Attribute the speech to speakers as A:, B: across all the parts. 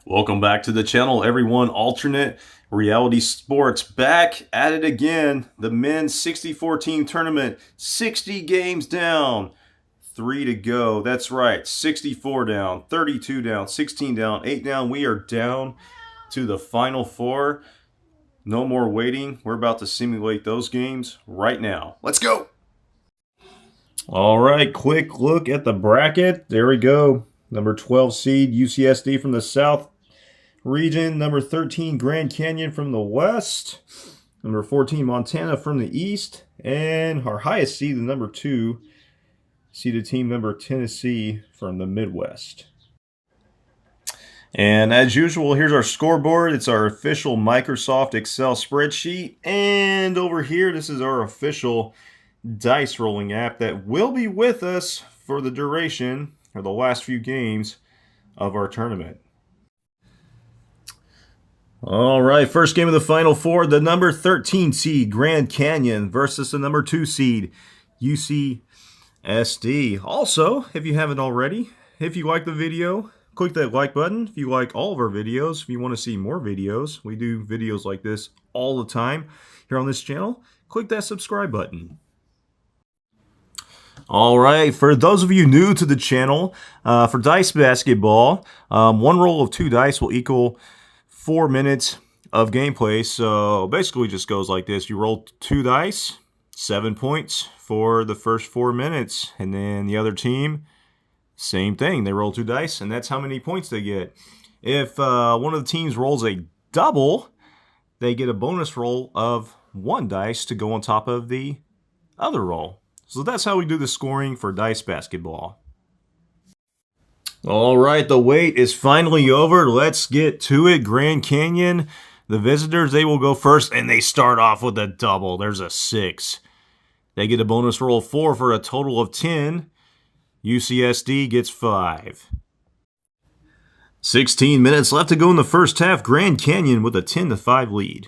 A: Welcome back to the channel, everyone. Alternate Reality Sports back at it again. The men's 64-team tournament, 60 games down, 3 to go. That's right, 64 down, 32 down, 16 down, 8 down. We are down to the final 4. No more waiting. We're about to simulate those games right now. Let's go. All right, quick look at the bracket. There we go. Number 12 seed UCSD from the South region. Number 13 Grand Canyon from the West. Number 14 Montana from the East. And our highest seed, the number 2 seeded team, number Tennessee from the Midwest. And as usual, here's our scoreboard. It's our official Microsoft Excel spreadsheet. And over here, this is our official dice rolling app that will be with us for the duration or the last few games of our tournament. All right, first game of the Final Four, the number 13 seed Grand Canyon versus the number 2 seed UCSD. Also, if you haven't already, if you like the video, click that like button. If you like all of our videos, if you want to see more videos, we do videos like this all the time here on this channel, click that subscribe button. All right, for those of you new to the channel, for dice basketball, one roll of 2 dice will equal 4 minutes of gameplay. So basically it just goes like this. You roll 2 dice, 7 points for the first 4 minutes. And then the other team, same thing. They roll 2 dice, and that's how many points they get. If one of the teams rolls a double, they get a bonus roll of 1 dice to go on top of the other roll. So that's how we do the scoring for dice basketball. All right, the wait is finally over. Let's get to it. Grand Canyon, the visitors, they will go first, and they start off with a double. There's a 6. They get a bonus roll of 4 for a total of 10. UCSD gets 5. 16 minutes left to go in the first half. Grand Canyon with a 10-5 lead.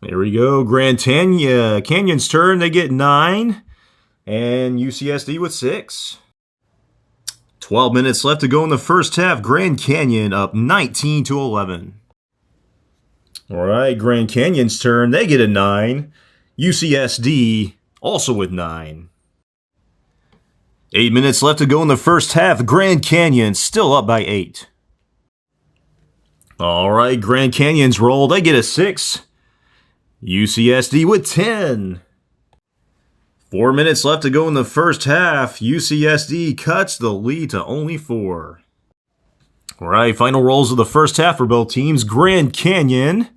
A: There we go. Grand Canyon's turn. They get 9. And UCSD with 6. 12 minutes left to go in the first half. Grand Canyon up 19-11. All right, Grand Canyon's turn. They get a 9. UCSD also with 9. 8 minutes left to go in the first half. Grand Canyon still up by 8. All right, Grand Canyon's roll. They get a 6. UCSD with 10. 4 minutes left to go in the first half. UCSD cuts the lead to only 4. All right, final rolls of the first half for both teams. Grand Canyon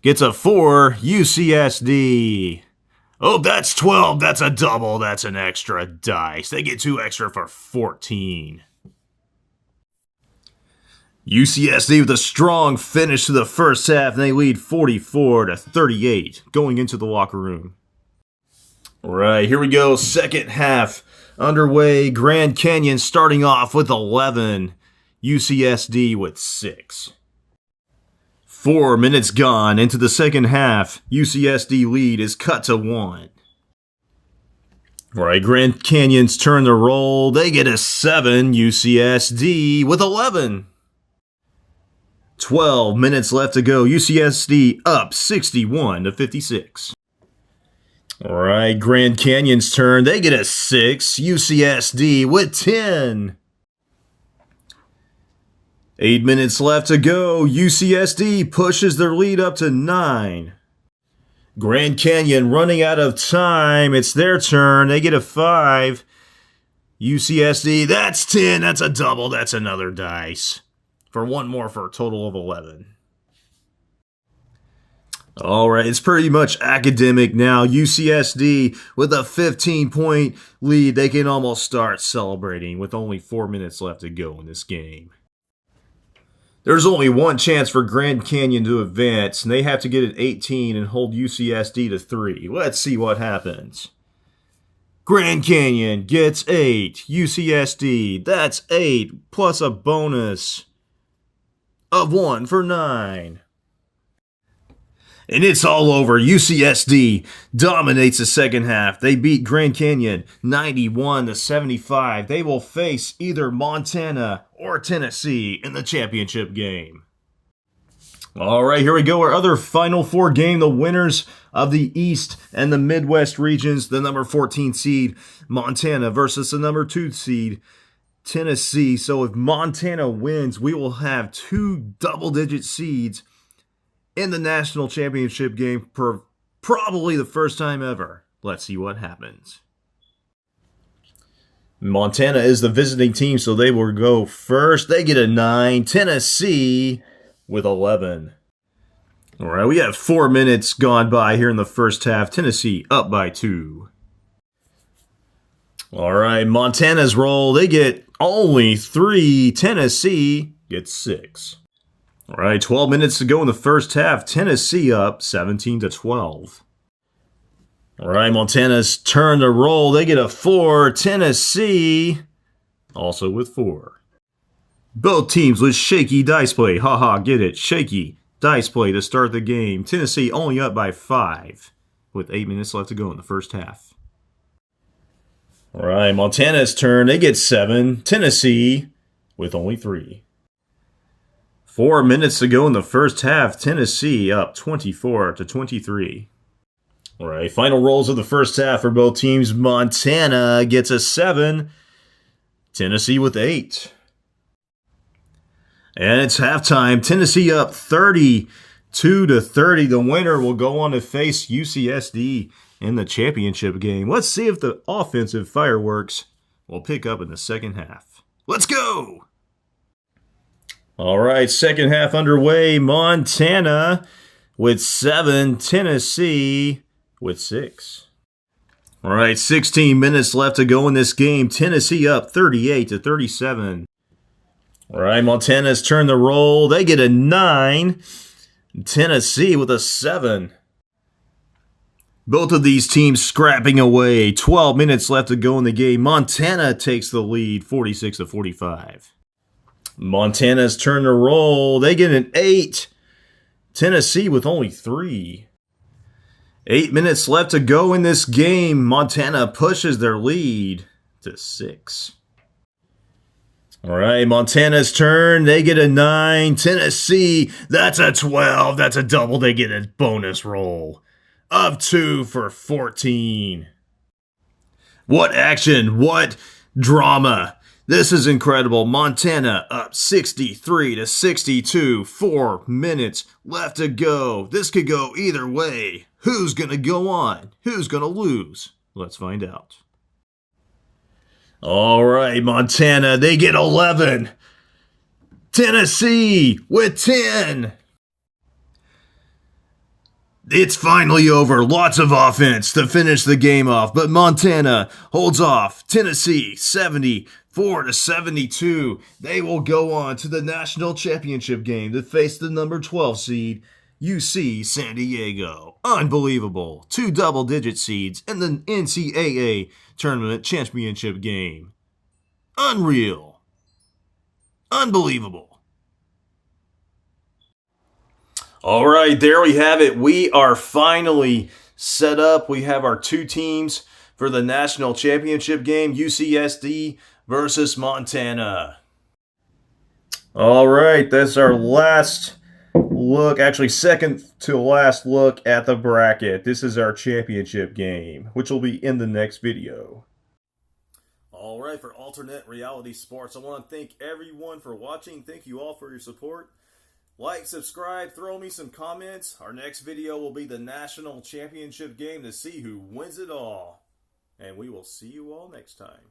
A: gets a 4. UCSD. Oh, that's 12. That's a double. That's an extra dice. They get 2 extra for 14. UCSD with a strong finish to the first half, and they lead 44-38 going into the locker room. All right, here we go. Second half underway. Grand Canyon starting off with 11. UCSD with 6. 4 minutes gone into the second half. UCSD lead is cut to 1. All right, Grand Canyon's turn to roll. They get a 7. UCSD with 11. 12 minutes left to go. UCSD up 61-56. All right, Grand Canyon's turn. They get a 6. UCSD with 10. 8 minutes left to go. UCSD pushes their lead up to 9. Grand Canyon running out of time. It's their turn. They get a 5. UCSD, that's 10. That's a double. That's another dice. For 1 more for a total of 11. All right, it's pretty much academic now. UCSD with a 15-point lead. They can almost start celebrating with only 4 minutes left to go in this game. There's only one chance for Grand Canyon to advance, and they have to get an 18 and hold UCSD to 3. Let's see what happens. Grand Canyon gets 8. UCSD, that's 8, plus a bonus of 1 for 9. And it's all over. UCSD dominates the second half. They beat Grand Canyon 91-75. They will face either Montana or Tennessee in the championship game. All right, here we go. Our other Final Four game. The winners of the East and the Midwest regions. The number 14 seed, Montana, versus the number 2 seed, Tennessee. So if Montana wins, we will have 2 double-digit seeds in the national championship game for probably the first time ever. Let's see what happens. Montana is the visiting team, so they will go first. They get a 9. Tennessee with 11. All right, we have 4 minutes gone by here in the first half. Tennessee up by 2. All right, Montana's roll. They get only 3. Tennessee gets 6. All right, 12 minutes to go in the first half. Tennessee up 17-12. All right, Montana's turn to roll. They get a 4. Tennessee also with 4. Both teams with shaky dice play. Haha, get it. Shaky dice play to start the game. Tennessee only up by 5 with 8 minutes left to go in the first half. All right, Montana's turn. They get 7. Tennessee with only 3. 4 minutes to go in the first half. Tennessee up 24-23. All right, final rolls of the first half for both teams. Montana gets a 7. Tennessee with 8. And it's halftime. Tennessee up 32-30. The winner will go on to face UCSD in the championship game. Let's see if the offensive fireworks will pick up in the second half. Let's go! All right, second half underway. Montana with 7. Tennessee with 6. All right, 16 minutes left to go in this game. Tennessee up 38-37. All right, Montana's turn the roll. They get a 9. Tennessee with a 7. Both of these teams scrapping away. 12 minutes left to go in the game. Montana takes the lead 46-45. Montana's turn to roll. They get an 8. Tennessee with only 3. 8 minutes left to go in this game. Montana pushes their lead to 6. All right, Montana's turn. They get a 9. Tennessee, that's a 12. That's a double. They get a bonus roll of 2 for 14. What action. What drama. This is incredible. Montana up 63-62. 4 minutes left to go. This could go either way. Who's going to go on? Who's going to lose? Let's find out. All right, Montana, they get 11. Tennessee with 10. It's finally over. Lots of offense to finish the game off, but Montana holds off. Tennessee 74-72. They will go on to the national championship game to face the number 12 seed, UC San Diego. Unbelievable. 2 double-digit seeds in the NCAA tournament championship game. Unreal. Unbelievable. All right, there we have it. We are finally set up. We have our 2 teams for the national championship game, UCSD versus Montana. All right, that's our last look, actually second to last look at the bracket. This is our championship game, which will be in the next video. All right, for Alternate Reality Sports, I want to thank everyone for watching. Thank you all for your support. Like, subscribe, throw me some comments. Our next video will be the national championship game to see who wins it all. And we will see you all next time.